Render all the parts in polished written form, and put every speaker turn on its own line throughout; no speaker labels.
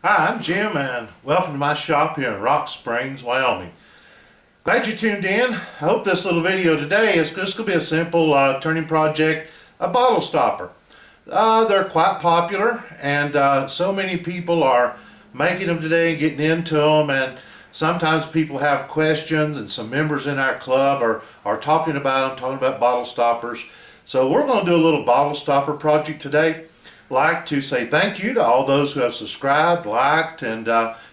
Hi, I'm Jim and welcome to my shop here in Rock Springs, Wyoming. Glad you tuned in. I hope this little video today is just going to be a simple turning project, a bottle stopper. They're quite popular and so many people are making them today and getting into them, and sometimes people have questions and some members in our club are talking about them, talking about bottle stoppers. So we're going to do a little bottle stopper project today. Like to say thank you to all those who have subscribed, liked, and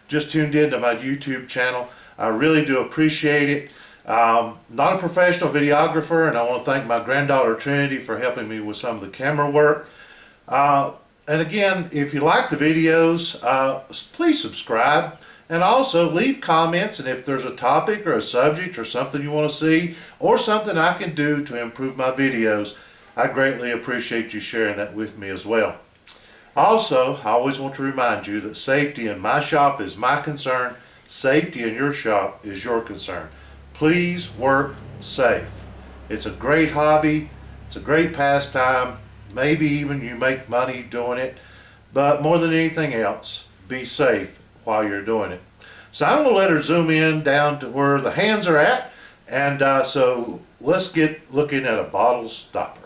just tuned in to my YouTube channel. I really do appreciate it. Not a professional videographer, and I want to thank my granddaughter Trinity for helping me with some of the camera work. And again, if you like the videos, please subscribe and also leave comments, and if there's a topic or a subject or something you want to see or something I can do to improve my videos, I greatly appreciate you sharing that with me as well. Also, I always want to remind you that safety in my shop is my concern. Safety in your shop is your concern. Please work safe. It's a great hobby. It's a great pastime. Maybe even you make money doing it. But more than anything else, be safe while you're doing it. So I'm going to let her zoom in down to where the hands are at. And so let's get looking at a bottle stopper.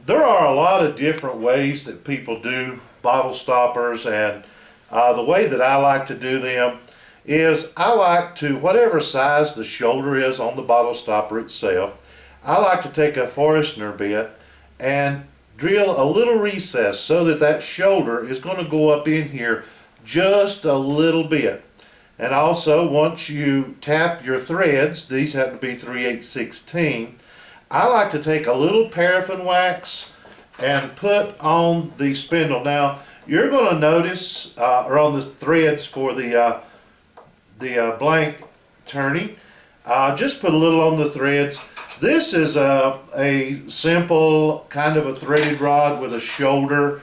There are a lot of different ways that people do bottle stoppers, and the way that I like to do them is I like to, whatever size the shoulder is on the bottle stopper itself, I like to take a Forstner bit and drill a little recess so that that shoulder is going to go up in here just a little bit. And also, once you tap your threads, these happen to be 3/8/16, I like to take a little paraffin wax and put on the spindle. Now, you're going to notice, or on the threads for the blank turning, just put a little on the threads. This is a simple kind of a threaded rod with a shoulder,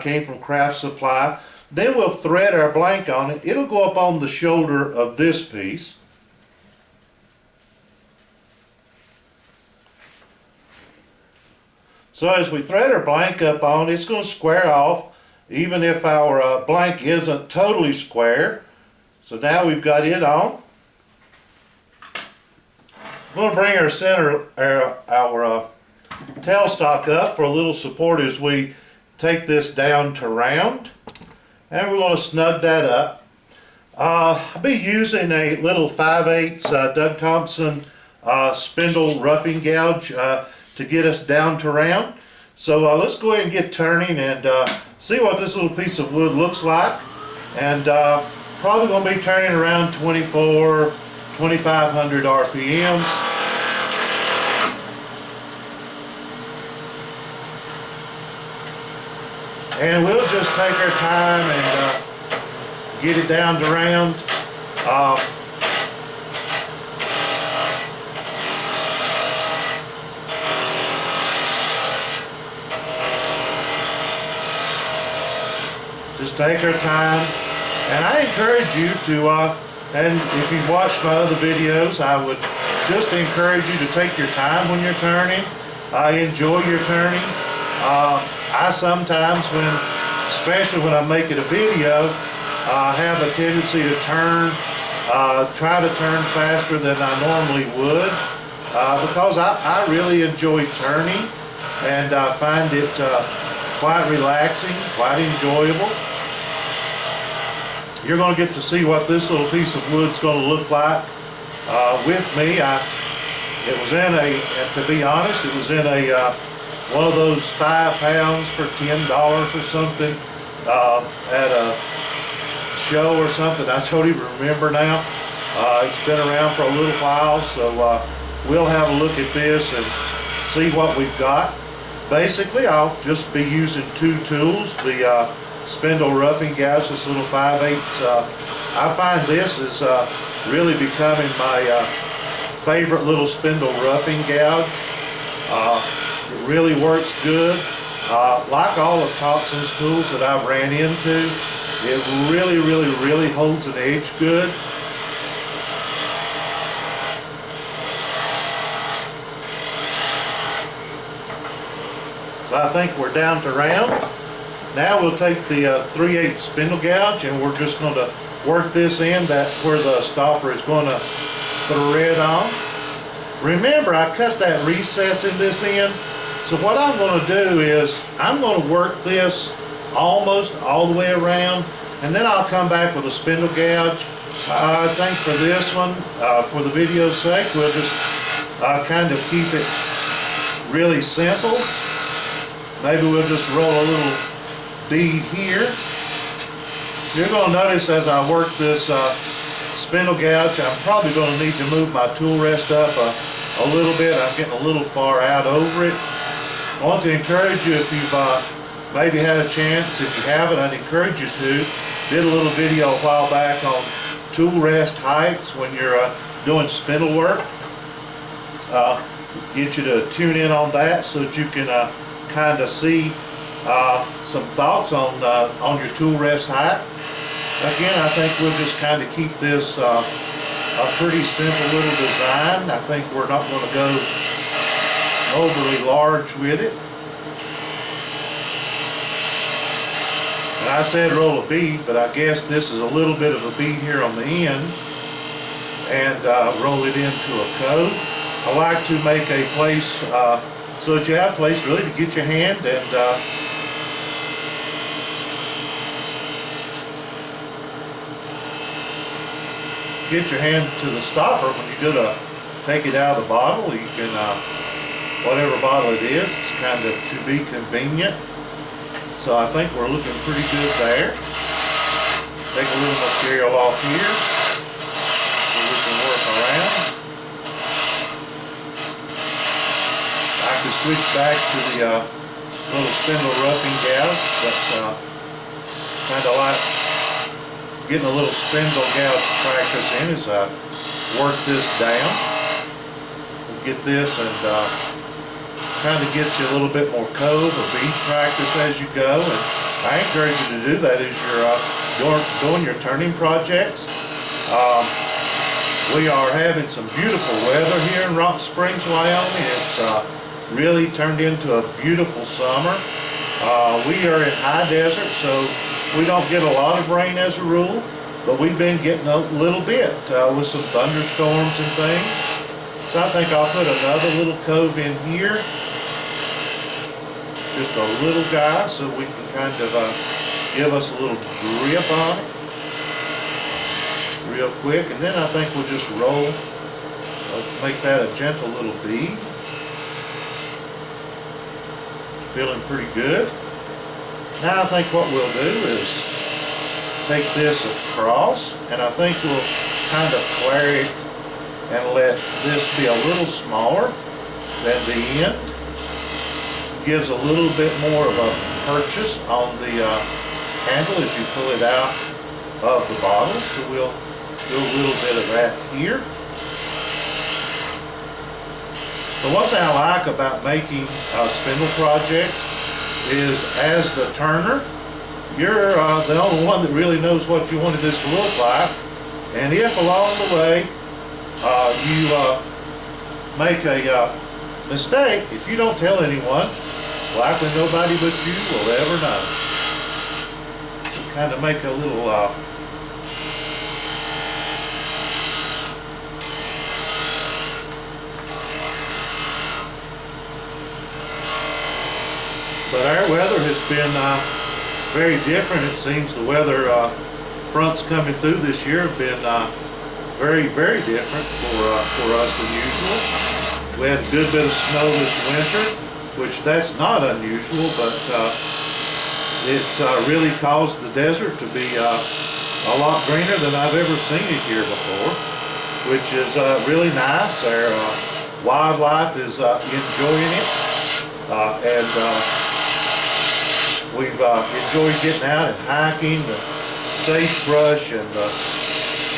came from Craft Supply. Then we'll thread our blank on it. It'll go up on the shoulder of this piece. So as we thread our blank up on, it's going to square off even if our blank isn't totally square. So now we've got it on. We're going to bring our center, our tailstock up for a little support as we take this down to round. And we're going to snug that up. I'll be using a little 5/8 Doug Thompson spindle roughing gouge to get us down to round. So let's go ahead and get turning and see what this little piece of wood looks like. And probably going to be turning around 2,500 RPMs. And we'll just take our time and get it down to round. Just take our time, and I encourage you to, and if you've watched my other videos, I would just encourage you to take your time when you're turning. Enjoy your turning. I sometimes, especially when I'm making a video, have a tendency to try to turn faster than I normally would, because I really enjoy turning, and I find it quite relaxing, quite enjoyable. You're going to get to see what this little piece of wood's going to look like with me. It was in to be honest, it was in one of those 5 pounds for $10 or something at a show or something. I don't even remember now. It's been around for a little while, so we'll have a look at this and see what we've got. Basically, I'll just be using 2 tools, the spindle roughing gouge, this little 5/8. I find this is really becoming my favorite little spindle roughing gouge. It really works good. Like all of Thompson's tools that I've ran into, it really holds an edge good. So I think we're down to round. Now we'll take the 3/8 spindle gouge and we're just going to work this end where the stopper is going to thread on. Remember, I cut that recess in this end, so what I'm going to do is I'm going to work this almost all the way around, and then I'll come back with a spindle gouge. I think for this one, for the video's sake, we'll just kind of keep it really simple. Maybe we'll just roll a little bead here. You're going to notice as I work this spindle gouge, I'm probably going to need to move my tool rest up a little bit. I'm getting a little far out over it. I want to encourage you, if you've maybe had a chance, if you haven't, I'd encourage you to. Did a little video a while back on tool rest heights when you're doing spindle work. Get you to tune in on that so that you can kind of see some thoughts on your tool rest height. Again, I think we'll just kind of keep this a pretty simple little design. I think we're not going to go overly large with it. And I said roll a bead, but I guess this is a little bit of a bead here on the end, and roll it into a cove. I like to make a place so that you have a place really to get your hand and get your hand to the stopper when you go to take it out of the bottle. You can, whatever bottle it is, it's kind of to be convenient. So I think we're looking pretty good there. Take a little material off here so we can work around. I could switch back to the little spindle roughing gouge, but kind of like getting a little spindle gouge practice in as I work this down. We'll get this and kind of get you a little bit more cove or bead practice as you go. And I encourage you to do that as you're doing your turning projects. We are having some beautiful weather here in Rock Springs, Wyoming. It's really turned into a beautiful summer. We are in high desert, so we don't get a lot of rain as a rule, but we've been getting a little bit with some thunderstorms and things. So I think I'll put another little cove in here, just a little guy, so we can kind of give us a little grip on it real quick. And then I think we'll just roll, make that a gentle little bead. Feeling pretty good. Now I think what we'll do is take this across, and I think we'll kind of flare it and let this be a little smaller than the end. Gives a little bit more of a purchase on the handle as you pull it out of the bottle. So we'll do a little bit of that here. The one thing I like about making spindle projects is, as the turner, you're the only one that really knows what you wanted this to look like. And if along the way you make a mistake, if you don't tell anyone, it's likely nobody but you will ever know. So kind of make a little but our weather has been very different. It seems the weather fronts coming through this year have been very, very different for us than usual. We had a good bit of snow this winter, which that's not unusual, but it's really caused the desert to be a lot greener than I've ever seen it here before, which is really nice. Our wildlife is enjoying it, and we've enjoyed getting out and hiking the sagebrush and the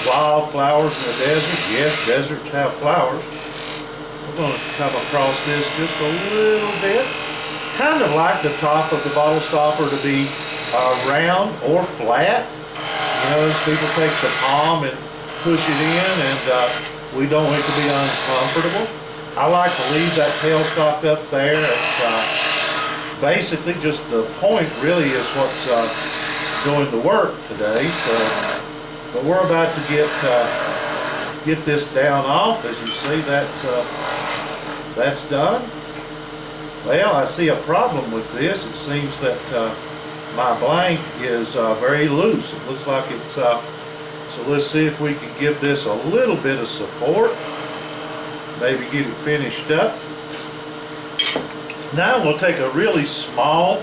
wildflowers in the desert. Yes, deserts have flowers. We're going to come across this just a little bit. Kind of like the top of the bottle stopper to be round or flat. You know, as people take the palm and push it in, and we don't want it to be uncomfortable. I like to leave that tailstock up there at basically just the point really is what's doing the work today. So, but we're about to get this down off. As you see, that's done. Well, I see a problem with this. It seems that my blank is very loose. It looks like it's, so let's see if we can give this a little bit of support. Maybe get it finished up. Now we'll take a really small,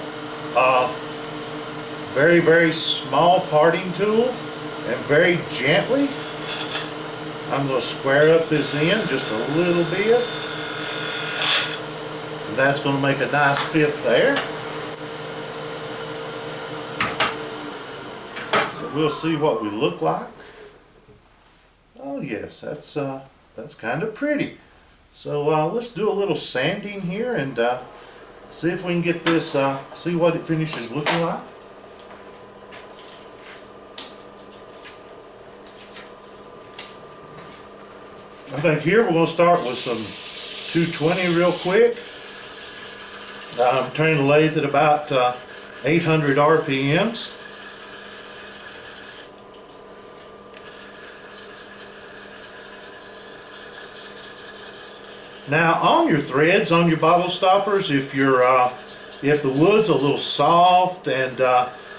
very, very small parting tool and very gently, I'm going to square up this end just a little bit. And that's going to make a nice fit there. So we'll see what we look like. Oh yes, that's kind of pretty. So let's do a little sanding here and see if we can get this, see what it finishes looking like. I think here we're going to start with some 220 real quick. I'm turning the lathe at about 800 RPMs. Now on your threads, on your bottle stoppers, if the wood's a little soft and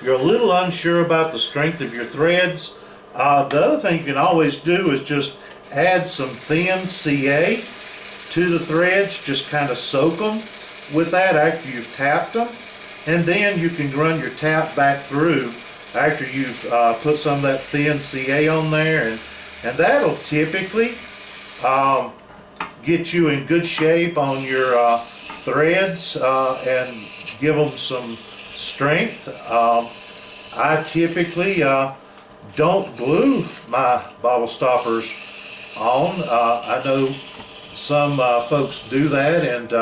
you're a little unsure about the strength of your threads, the other thing you can always do is just add some thin CA to the threads. Just kind of soak them with that after you've tapped them, and then you can run your tap back through after you've put some of that thin CA on there, and that'll typically get you in good shape on your threads and give them some strength. I typically don't glue my bottle stoppers on. I know some folks do that, and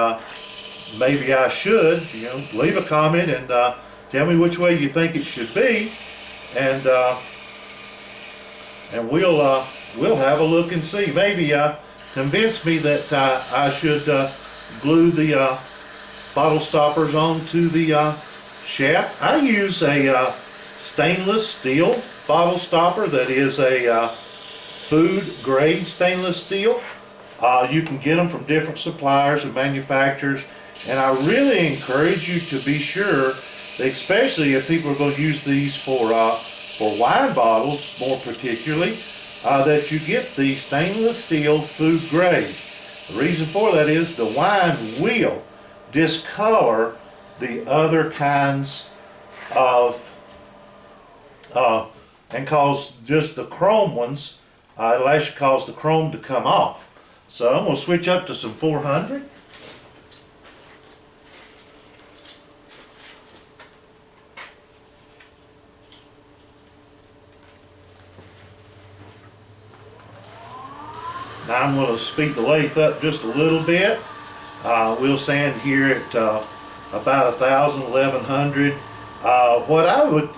maybe I should. You know, leave a comment and tell me which way you think it should be, and we'll have a look and see. Maybe convince me that I should glue the bottle stoppers onto the shaft. I use a stainless steel bottle stopper that is a food grade stainless steel. You can get them from different suppliers and manufacturers, and I really encourage you to be sure, especially if people are going to use these for wine bottles more particularly, that you get the stainless steel food grade. The reason for that is the wine will discolor the other kinds of and cause just the chrome ones, it'll actually cause the chrome to come off. So I'm going to switch up to some 400. Now I'm going to speed the lathe up just a little bit. We'll sand here at about 1,000, 1,100. What I would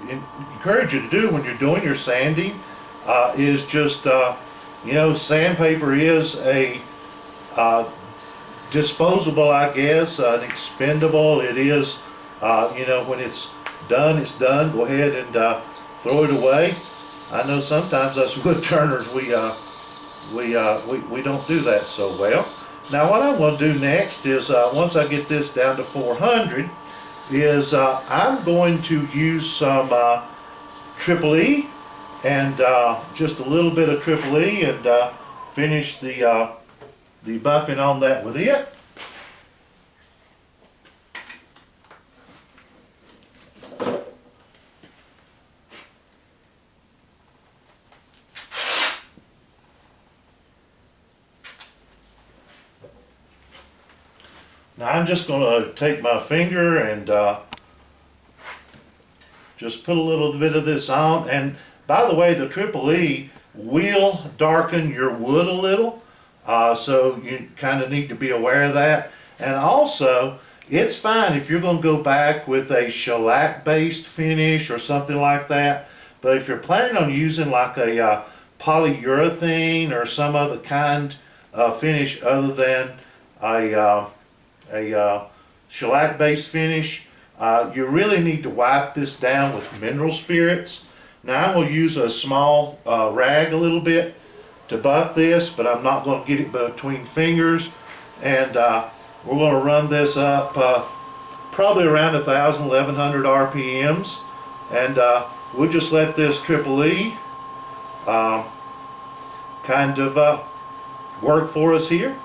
encourage you to do when you're doing your sanding is just, you know, sandpaper is a disposable, I guess, an expendable. It is, you know, when it's done, it's done. Go ahead and throw it away. I know sometimes us wood turners, we don't do that so well. Now what I'm going to do next is, once I get this down to 400, is I'm going to use some Triple E and just a little bit of Triple E and finish the buffing on that with it. Now I'm just going to take my finger and just put a little bit of this on. And by the way, the Triple E will darken your wood a little, so you kind of need to be aware of that. And also, it's fine if you're going to go back with a shellac based finish or something like that, but if you're planning on using like a polyurethane or some other kind of finish other than a shellac based finish, You really need to wipe this down with mineral spirits. Now I'm going to use a small rag a little bit to buff this, but I'm not going to get it between fingers. And we're going to run this up probably around 1,100 RPMs. And we'll just let this triple E kind of work for us here.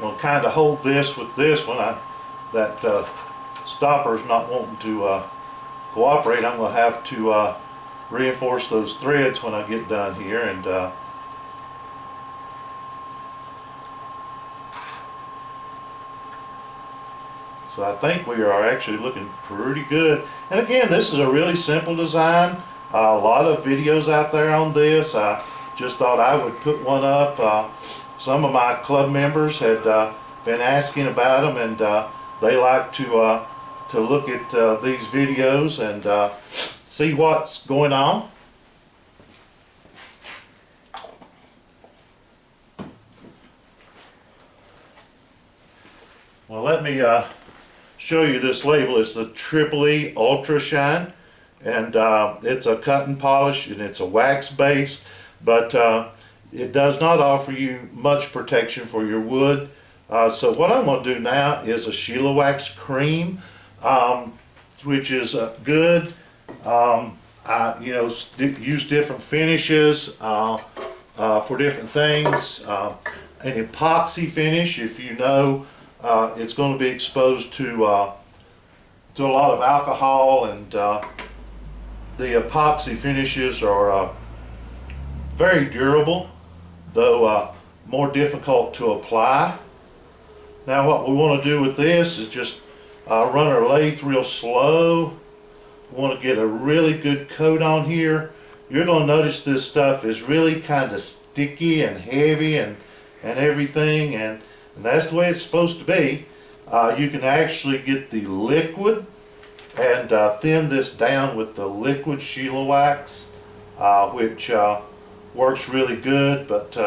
We'll kind of hold this with this one. That stopper's not wanting to cooperate. I'm going to have to reinforce those threads when I get done here. And so I think we are actually looking pretty good. And again, this is a really simple design. A lot of videos out there on this. I just thought I would put one up. Some of my club members had been asking about them, and they like to look at these videos and see what's going on. Well, let me show you this label. It's the Triple E Ultra Shine, and it's a cut and polish, and it's a wax base, but it does not offer you much protection for your wood. So what I'm going to do now is a Sheila Wax cream, which is good. I use different finishes for different things. An epoxy finish, if you know, it's going to be exposed to a lot of alcohol, and the epoxy finishes are very durable, though more difficult to apply. Now what we want to do with this is just run our lathe real slow. We want to get a really good coat on here. You're going to notice this stuff is really kind of sticky and heavy and everything, and that's the way it's supposed to be. You can actually get the liquid and thin this down with the liquid Sheila Wax, which works really good. But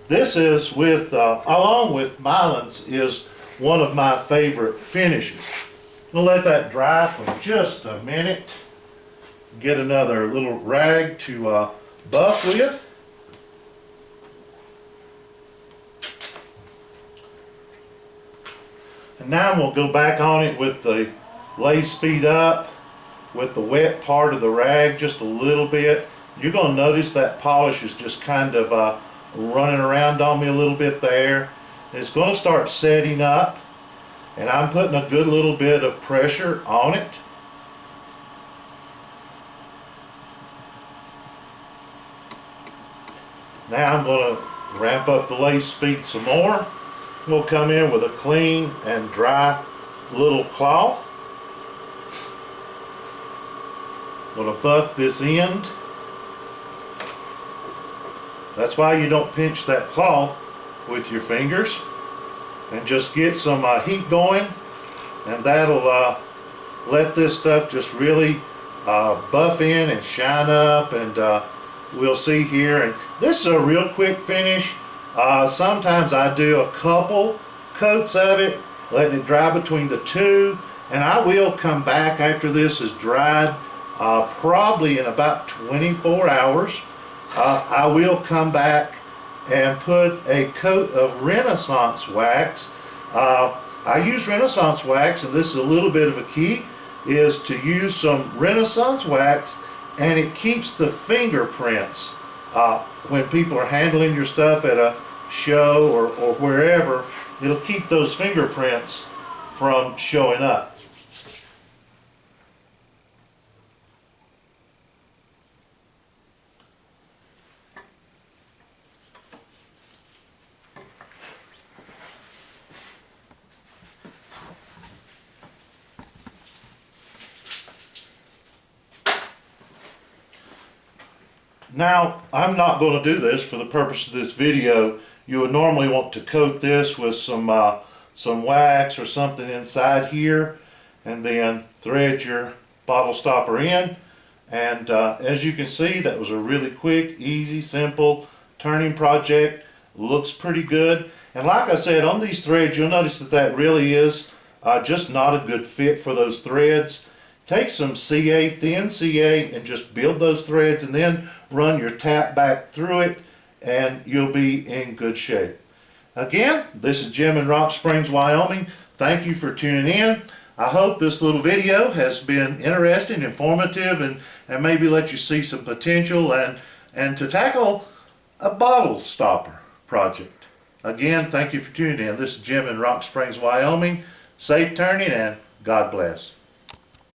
this is with along with Mylan's, is one of my favorite finishes. We'll let that dry for just a minute. Get another little rag to buff with. And now we'll go back on it with the lathe speed up, with the wet part of the rag just a little bit. You're going to notice that polish is just kind of running around on me a little bit there. It's going to start setting up, and I'm putting a good little bit of pressure on it. Now I'm going to ramp up the lathe speed some more. We'll come in with a clean and dry little cloth. I'm going to buff this end. That's why you don't pinch that cloth with your fingers, and just get some heat going, and that'll let this stuff just really buff in and shine up. And we'll see here, and this is a real quick finish. Sometimes I do a couple coats of it, letting it dry between the two, and I will come back after this is dried, probably in about 24 hours. I will come back and put a coat of Renaissance wax. I use Renaissance wax, and this is a little bit of a key, is to use some Renaissance wax, and it keeps the fingerprints when people are handling your stuff at a show or wherever. It'll keep those fingerprints from showing up. Now, I'm not going to do this for the purpose of this video. You would normally want to coat this with some wax or something inside here, and then thread your bottle stopper in, And as you can see, that was a really quick, easy, simple turning project. Looks pretty good. And like I said, on these threads, you'll notice that that really is just not a good fit for those threads. Take some CA, thin CA, and just build those threads and then run your tap back through it and you'll be in good shape. Again, this is Jim in Rock Springs, Wyoming. Thank you for tuning in. I hope this little video has been interesting, informative, and maybe let you see some potential and to tackle a bottle stopper project. Again, thank you for tuning in. This is Jim in Rock Springs, Wyoming. Safe turning and God bless.